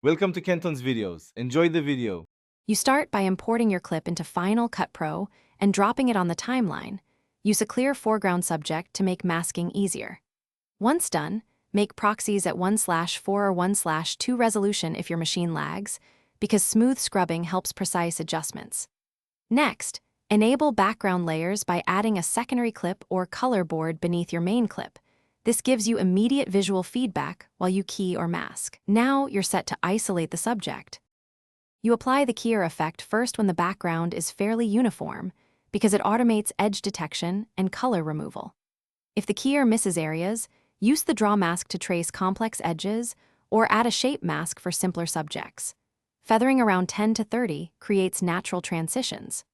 Welcome to Kenton's videos. Enjoy the video. You start by importing your clip into Final Cut Pro and dropping it on the timeline. Use a clear foreground subject to make masking easier. Once done, make proxies at 1/4 or 1/2 resolution if your machine lags, because smooth scrubbing helps precise adjustments. Next, enable background layers by adding a secondary clip or color board beneath your main clip. This gives you immediate visual feedback while you key or mask. Now you're set to isolate the subject. You apply the keyer effect first when the background is fairly uniform, because it automates edge detection and color removal. If the keyer misses areas, use the draw mask to trace complex edges or add a shape mask for simpler subjects. Feathering around 10 to 30 creates natural transitions.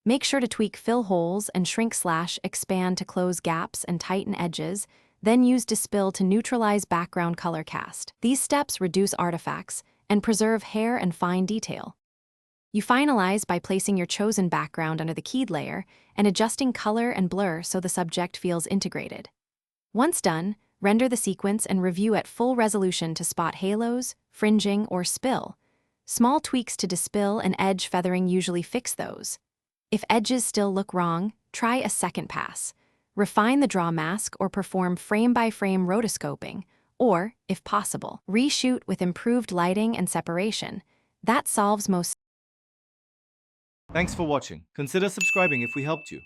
Make sure to tweak fill holes and shrink/expand to close gaps and tighten edges, then use dispill to neutralize background color cast. These steps reduce artifacts and preserve hair and fine detail. You finalize by placing your chosen background under the keyed layer and adjusting color and blur so the subject feels integrated. Once done, render the sequence and review at full resolution to spot halos, fringing, or spill. Small tweaks to dispill and edge feathering usually fix those. If edges still look wrong, try a second pass. Refine the draw mask or perform frame-by-frame rotoscoping, or, if possible, reshoot with improved lighting and separation. That solves most. Thanks for watching. Consider subscribing if we helped you.